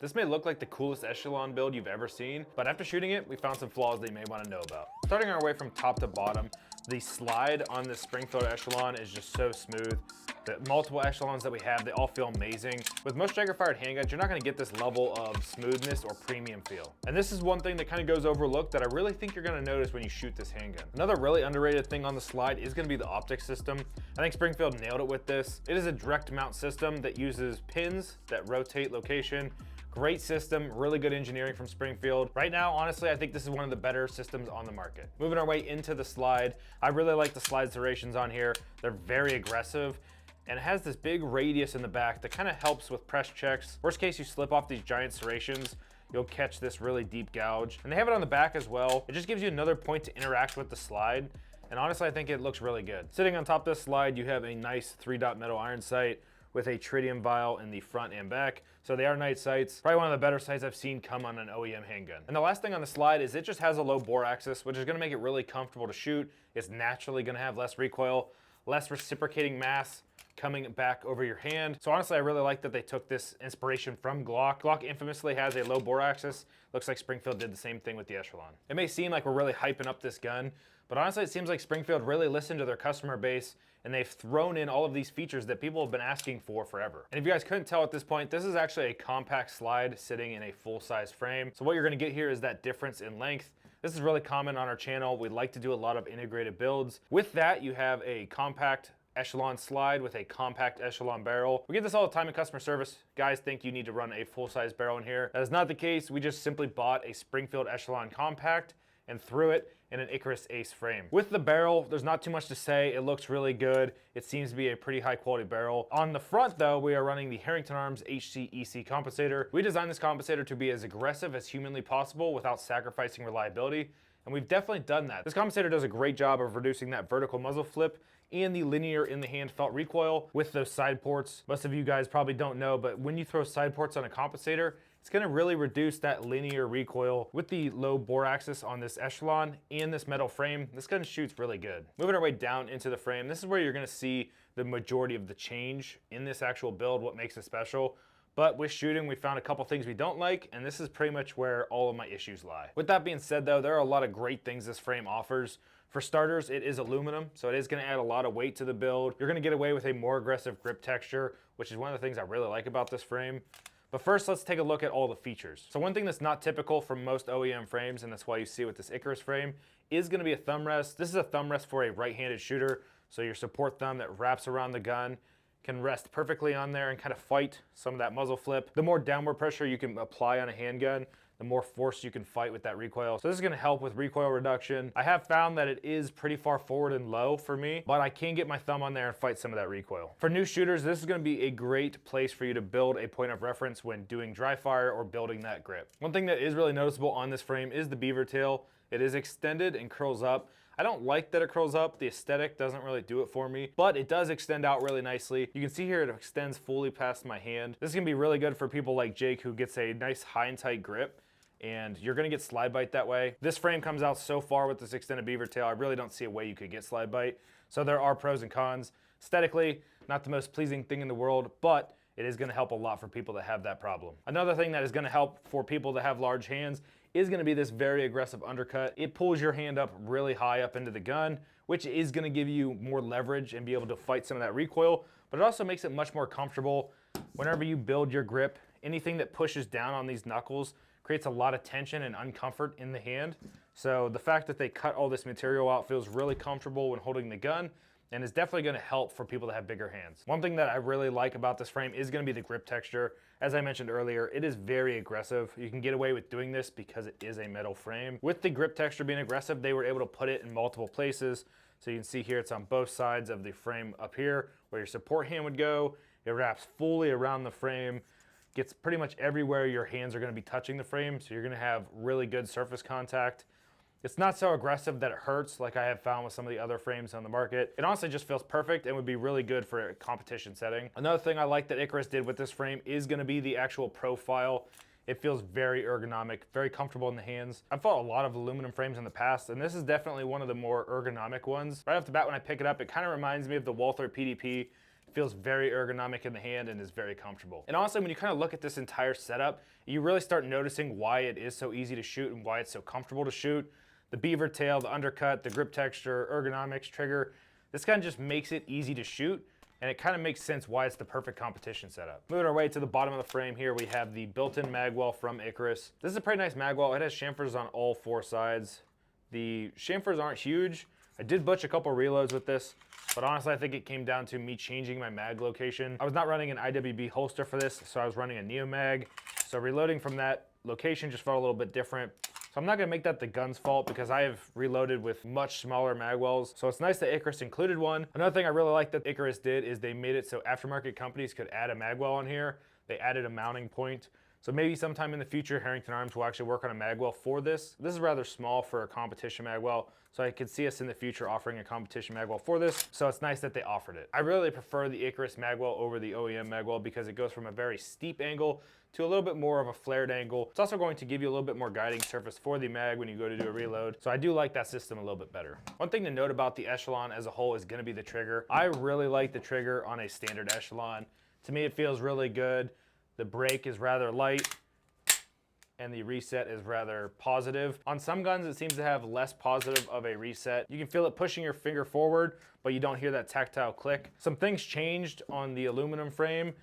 This may look like the coolest Echelon build you've ever seen, but after shooting it, we found some flaws that you may want to know about. Starting our way from top to bottom, the slide on this Springfield Echelon is just so smooth. The multiple Echelons that we have, they all feel amazing. With most striker-fired handguns, you're not going to get this level of smoothness or premium feel. And this is one thing that kind of goes overlooked that I really think you're going to notice when you shoot this handgun. Another really underrated thing on the slide is going to be the optic system. I think Springfield nailed it with this. It is a direct mount system that uses pins that rotate location. Great system, really good engineering from Springfield. Right now, honestly, I think this is one of the better systems on the market. Moving our way into the slide, I really like the slide serrations on here. They're very aggressive, and it has this big radius in the back that kind of helps with press checks. Worst case, you slip off these giant serrations, you'll catch this really deep gouge. And they have it on the back as well. It just gives you another point to interact with the slide. And honestly, I think it looks really good. Sitting on top of this slide, you have a nice 3-dot metal iron sight with a tritium vial in the front and back. So they are night sights. Probably one of the better sights I've seen come on an OEM handgun. And the last thing on the slide is it just has a low bore axis, which is gonna make it really comfortable to shoot. It's naturally gonna have less recoil, less reciprocating mass coming back over your hand. So honestly, I really like that they took this inspiration from Glock. Glock infamously has a low bore axis. Looks like Springfield did the same thing with the Echelon. It may seem like we're really hyping up this gun, but honestly, it seems like Springfield really listened to their customer base and they've thrown in all of these features that people have been asking for forever. And if you guys couldn't tell at this point, this is actually a compact slide sitting in a full-size frame. So what you're gonna get here is that difference in length. This is really common on our channel. We like to do a lot of integrated builds. With that, you have a compact Echelon slide with a compact Echelon barrel. We get this all the time in customer service. Guys think you need to run a full-size barrel in here. That is not the case. We just simply bought a Springfield Echelon compact and threw it in an Icarus Ace frame. With the barrel, there's not too much to say. It looks really good. It seems to be a pretty high quality barrel. On the front though, we are running the Herrington Arms HC-EC compensator. We designed this compensator to be as aggressive as humanly possible without sacrificing reliability. And we've definitely done that. This compensator does a great job of reducing that vertical muzzle flip and the linear in the hand felt recoil with those side ports. Most of you guys probably don't know, but when you throw side ports on a compensator, it's gonna really reduce that linear recoil. With the low bore axis on this Echelon and this metal frame, this gun shoots really good. Moving our way down into the frame, this is where you're gonna see the majority of the change in this actual build, what makes it special. But with shooting, we found a couple things we don't like, and this is pretty much where all of my issues lie. With that being said though, there are a lot of great things this frame offers. For starters, it is aluminum, so it is gonna add a lot of weight to the build. You're gonna get away with a more aggressive grip texture, which is one of the things I really like about this frame. But first, let's take a look at all the features. So one thing that's not typical from most OEM frames, and that's why you see with this Icarus frame, is gonna be a thumb rest. This is a thumb rest for a right-handed shooter, so your support thumb that wraps around the gun can rest perfectly on there and kind of fight some of that muzzle flip. The more downward pressure you can apply on a handgun, the more force you can fight with that recoil. So this is gonna help with recoil reduction. I have found that it is pretty far forward and low for me, but I can get my thumb on there and fight some of that recoil. For new shooters, this is gonna be a great place for you to build a point of reference when doing dry fire or building that grip. One thing that is really noticeable on this frame is the beaver tail. It is extended and curls up. I don't like that it curls up. The aesthetic doesn't really do it for me, but it does extend out really nicely. You can see here it extends fully past my hand. This is gonna be really good for people like Jake who gets a nice high and tight grip, and you're gonna get slide bite that way. This frame comes out so far with this extended beaver tail, I really don't see a way you could get slide bite. So there are pros and cons. Aesthetically, not the most pleasing thing in the world, but it is gonna help a lot for people that have that problem. Another thing that is gonna help for people that have large hands is gonna be this very aggressive undercut. It pulls your hand up really high up into the gun, which is gonna give you more leverage and be able to fight some of that recoil, but it also makes it much more comfortable. Whenever you build your grip, anything that pushes down on these knuckles creates a lot of tension and uncomfort in the hand. So the fact that they cut all this material out feels really comfortable when holding the gun, and is definitely gonna help for people that have bigger hands. One thing that I really like about this frame is gonna be the grip texture. As I mentioned earlier, it is very aggressive. You can get away with doing this because it is a metal frame. With the grip texture being aggressive, they were able to put it in multiple places. So you can see here, it's on both sides of the frame up here, where your support hand would go. It wraps fully around the frame, gets pretty much everywhere your hands are gonna be touching the frame, so you're gonna have really good surface contact. It's not so aggressive that it hurts like I have found with some of the other frames on the market. It honestly just feels perfect and would be really good for a competition setting. Another thing I like that Icarus did with this frame is gonna be the actual profile. It feels very ergonomic, very comfortable in the hands. I've fought a lot of aluminum frames in the past, and this is definitely one of the more ergonomic ones. Right off the bat when I pick it up, it kind of reminds me of the Walther PDP. feels very ergonomic in the hand and is very comfortable. And honestly, when you kind of look at this entire setup, you really start noticing why it is so easy to shoot and why it's so comfortable to shoot. The beaver tail, the undercut, the grip texture, ergonomics, trigger, this kind of just makes it easy to shoot, and it kind of makes sense why it's the perfect competition setup. Moving our way to the bottom of the frame here, we have the built-in magwell from Icarus. This is a pretty nice magwell. It has chamfers on all 4 sides. The chamfers aren't huge. I did butch a couple reloads with this, but honestly, I think it came down to me changing my mag location. I was not running an IWB holster for this, so I was running a Neo mag. So reloading from that location just felt a little bit different. So I'm not gonna make that the gun's fault because I have reloaded with much smaller magwells. So it's nice that Icarus included one. Another thing I really like that Icarus did is they made it so aftermarket companies could add a magwell on here. They added a mounting point. So maybe sometime in the future, Herrington Arms will actually work on a magwell for this. This is rather small for a competition magwell, so I could see us in the future offering a competition magwell for this. So it's nice that they offered it. I really prefer the Icarus magwell over the OEM magwell because it goes from a very steep angle to a little bit more of a flared angle. It's also going to give you a little bit more guiding surface for the mag when you go to do a reload. So I do like that system a little bit better. One thing to note about the Echelon as a whole is gonna be the trigger. I really like the trigger on a standard Echelon. To me, it feels really good. The brake is rather light, and the reset is rather positive. On some guns, it seems to have less positive of a reset. You can feel it pushing your finger forward, but you don't hear that tactile click. Some things changed on the aluminum frame.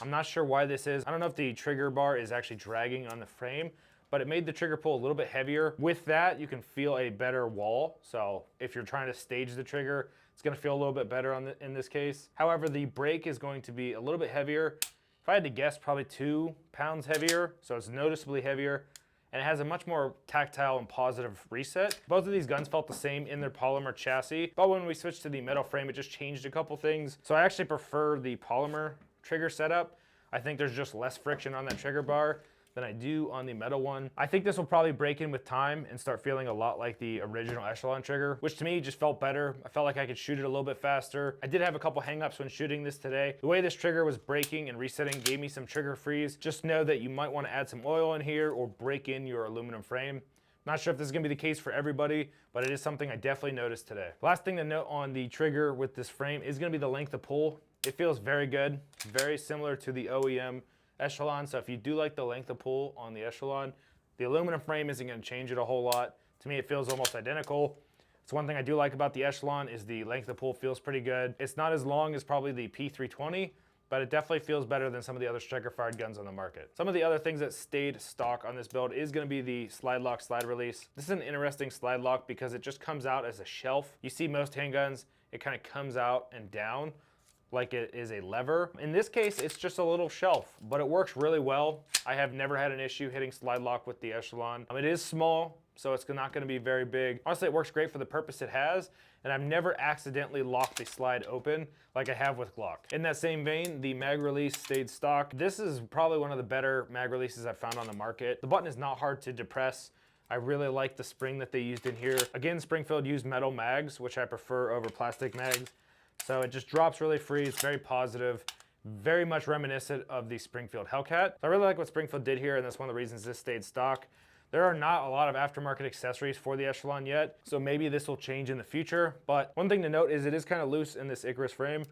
I'm not sure why this is. I don't know if the trigger bar is actually dragging on the frame, but it made the trigger pull a little bit heavier. With that, you can feel a better wall. So if you're trying to stage the trigger, it's gonna feel a little bit better in this case. However, the brake is going to be a little bit heavier. If I had to guess, probably 2 pounds heavier, so it's noticeably heavier, and it has a much more tactile and positive reset. Both of these guns felt the same in their polymer chassis, but when we switched to the metal frame, it just changed a couple things. So I actually prefer the polymer trigger setup. I think there's just less friction on that trigger bar than I do on the metal one. I think this will probably break in with time and start feeling a lot like the original Echelon trigger, which to me just felt better. I felt like I could shoot it a little bit faster. I did have a couple hangups when shooting this today. The way this trigger was breaking and resetting gave me some trigger freeze. Just know that you might want to add some oil in here or break in your aluminum frame. Not sure if this is gonna be the case for everybody, but it is something I definitely noticed today. Last thing to note on the trigger with this frame is gonna be the length of pull. It feels very good, very similar to the OEM Echelon. So if you do like the length of pull on the Echelon, the aluminum frame isn't gonna change it a whole lot. To me, it feels almost identical. It's one thing I do like about the Echelon is the length of pull feels pretty good. It's not as long as probably the P320, but it definitely feels better than some of the other striker-fired guns on the market. Some of the other things that stayed stock on this build is gonna be the slide lock, slide release. This is an interesting slide lock because it just comes out as a shelf. You see most handguns, it kind of comes out and down like it is a lever. In this case, it's just a little shelf, but it works really well. I have never had an issue hitting slide lock with the Echelon. It is small, so it's not gonna be very big. Honestly, it works great for the purpose it has, and I've never accidentally locked the slide open like I have with Glock. In that same vein, the mag release stayed stock. This is probably one of the better mag releases I've found on the market. The button is not hard to depress. I really like the spring that they used in here. Again, Springfield used metal mags, which I prefer over plastic mags. So it just drops really free. It's very positive, very much reminiscent of the Springfield Hellcat. So I really like what Springfield did here, and that's one of the reasons this stayed stock. There are not a lot of aftermarket accessories for the Echelon yet, so maybe this will change in the future. But one thing to note is it is kind of loose in this Icarus frame.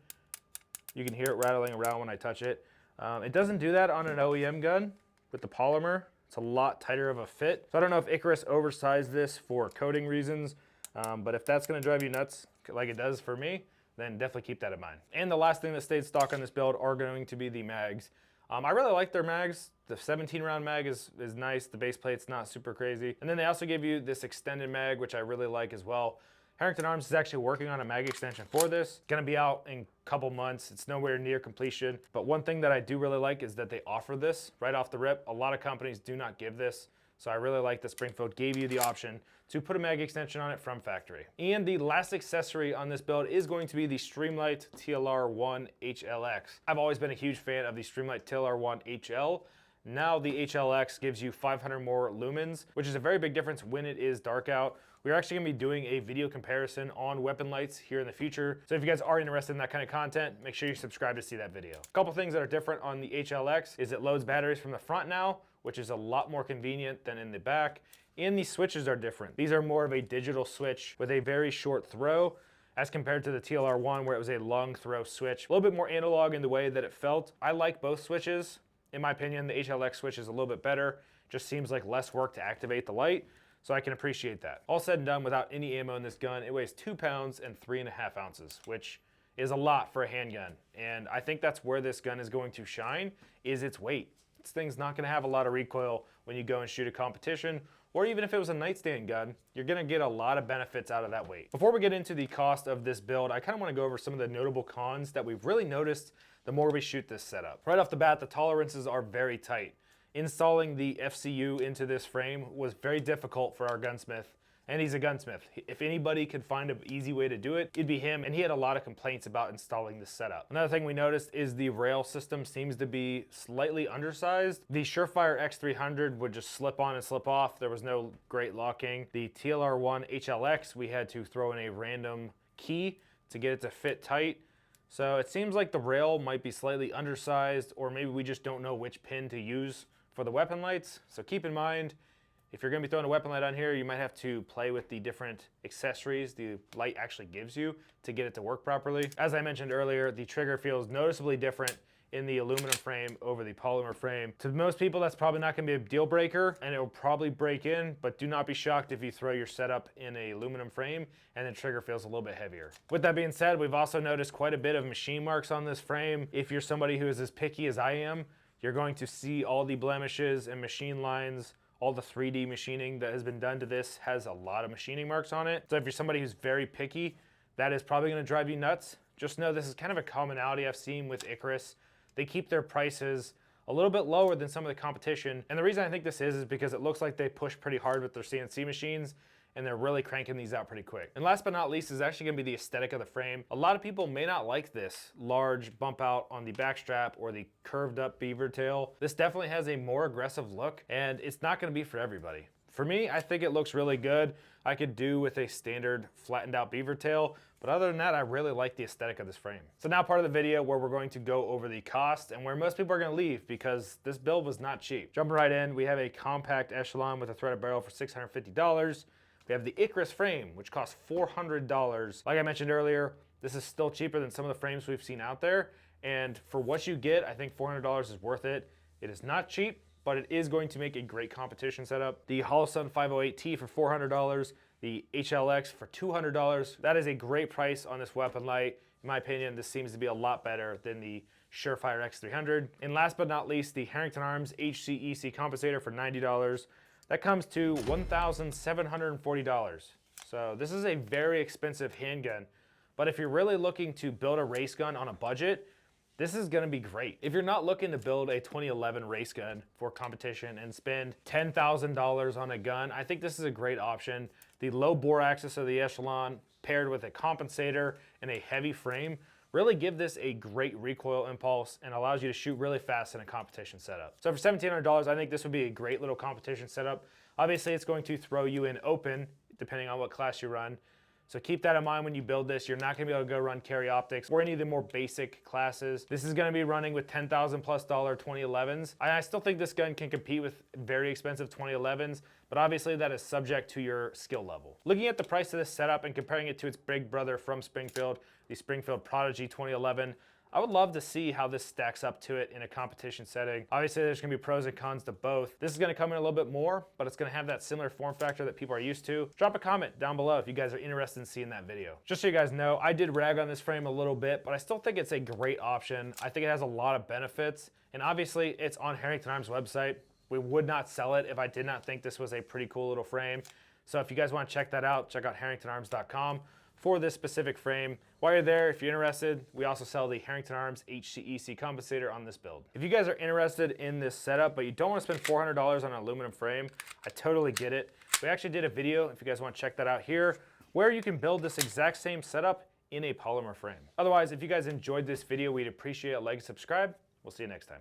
You can hear it rattling around when I touch it. It doesn't do that on an OEM gun with the polymer. It's a lot tighter of a fit. So I don't know if Icarus oversized this for coating reasons, but if that's gonna drive you nuts like it does for me, then definitely keep that in mind. And the last thing that stayed stock on this build are going to be the mags. I really like their mags. The 17 round mag is nice. The base plate's not super crazy. And then they also give you this extended mag, which I really like as well. Herrington Arms is actually working on a mag extension for this. It's gonna be out in a couple months. It's nowhere near completion. But one thing that I do really like is that they offer this right off the rip. A lot of companies do not give this. So I really like that Springfield gave you the option to put a mag extension on it from factory. And the last accessory on this build is going to be the Streamlight TLR1 HLX. I've always been a huge fan of the Streamlight TLR1 HL. Now the HLX gives you 500 more lumens, which is a very big difference when it is dark out. We're actually gonna be doing a video comparison on weapon lights here in the future. So if you guys are interested in that kind of content, make sure you subscribe to see that video. A couple things that are different on the HLX is it loads batteries from the front now, which is a lot more convenient than in the back. And the switches are different. These are more of a digital switch with a very short throw. as compared to the TLR1 where it was a long throw switch. A little bit more analog in the way that it felt. I like both switches. In my opinion, the HLX switch is a little bit better. Just seems like less work to activate the light, so I can appreciate that. All said and done, without any ammo in this gun, it weighs 2 pounds and 3.5 ounces, which is a lot for a handgun. And I think that's where this gun is going to shine, is its weight. This thing's not gonna have a lot of recoil when you go and shoot a competition, or even if it was a nightstand gun, you're gonna get a lot of benefits out of that weight. Before we get into the cost of this build, I kinda wanna go over some of the notable cons that we've really noticed the more we shoot this setup. Right off the bat, the tolerances are very tight. Installing the FCU into this frame was very difficult for our gunsmith, and he's a gunsmith. If anybody could find an easy way to do it, it'd be him, and he had a lot of complaints about installing this setup. Another thing we noticed is the rail system seems to be slightly undersized. The Surefire X300 would just slip on and slip off. There was no great locking. The TLR1 HLX, we had to throw in a random key to get it to fit tight. So it seems like the rail might be slightly undersized, or maybe we just don't know which pin to use for the weapon lights. So keep in mind, if you're gonna be throwing a weapon light on here, you might have to play with the different accessories the light actually gives you to get it to work properly. As I mentioned earlier, the trigger feels noticeably different in the aluminum frame over the polymer frame. To most people, that's probably not gonna be a deal breaker, and it will probably break in, but do not be shocked if you throw your setup in a aluminum frame and the trigger feels a little bit heavier. With that being said, we've also noticed quite a bit of machine marks on this frame. If you're somebody who is as picky as I am, you're going to see all the blemishes and machine lines. All the 3D machining that has been done to this has a lot of machining marks on it. So if you're somebody who's very picky, that is probably gonna drive you nuts. Just know this is kind of a commonality I've seen with Icarus. They keep their prices a little bit lower than some of the competition. And the reason I think this is because it looks like they push pretty hard with their CNC machines, and they're really cranking these out pretty quick. And last but not least is actually gonna be the aesthetic of the frame. A lot of people may not like this large bump out on the back strap or the curved up beaver tail. This definitely has a more aggressive look, and it's not gonna be for everybody. For me, I think it looks really good. I could do with a standard flattened out beaver tail, but other than that, I really like the aesthetic of this frame. So now part of the video where we're going to go over the cost and where most people are gonna leave because this build was not cheap. Jumping right in, we have a compact Echelon with a threaded barrel for $650. We have the Icarus frame, which costs $400. Like I mentioned earlier, this is still cheaper than some of the frames we've seen out there. And for what you get, I think $400 is worth it. It is not cheap, but it is going to make a great competition setup. The Holosun 508T for $400, the HLX for $200. That is a great price on this weapon light. In my opinion, this seems to be a lot better than the Surefire X300. And last but not least, the Herrington Arms HCEC compensator for $90. That comes to $1,740. So this is a very expensive handgun, but if you're really looking to build a race gun on a budget, this is gonna be great. If you're not looking to build a 2011 race gun for competition and spend $10,000 on a gun, I think this is a great option. The low bore axis of the Echelon paired with a compensator and a heavy frame really give this a great recoil impulse and allows you to shoot really fast in a competition setup. So for $1,700, I think this would be a great little competition setup. Obviously, it's going to throw you in open, depending on what class you run. So keep that in mind when you build this. You're not gonna be able to go run carry optics or any of the more basic classes. This is gonna be running with $10,000 plus 2011s. I still think this gun can compete with very expensive 2011s, but obviously that is subject to your skill level. Looking at the price of this setup and comparing it to its big brother from Springfield, the Springfield Prodigy 2011, I would love to see how this stacks up to it in a competition setting. Obviously, there's gonna be pros and cons to both. This is gonna come in a little bit more, but it's gonna have that similar form factor that people are used to. Drop a comment down below if you guys are interested in seeing that video. Just so you guys know, I did rag on this frame a little bit, but I still think it's a great option. I think it has a lot of benefits, and obviously, it's on Herrington Arms' website. We would not sell it if I did not think this was a pretty cool little frame. So if you guys wanna check that out, check out harringtonarms.com. for this specific frame. While you're there, if you're interested, we also sell the Herrington Arms HCEC compensator on this build. If you guys are interested in this setup, but you don't want to spend $400 on an aluminum frame, I totally get it. We actually did a video, if you guys want to check that out here, where you can build this exact same setup in a polymer frame. Otherwise, if you guys enjoyed this video, we'd appreciate a like and subscribe. We'll see you next time.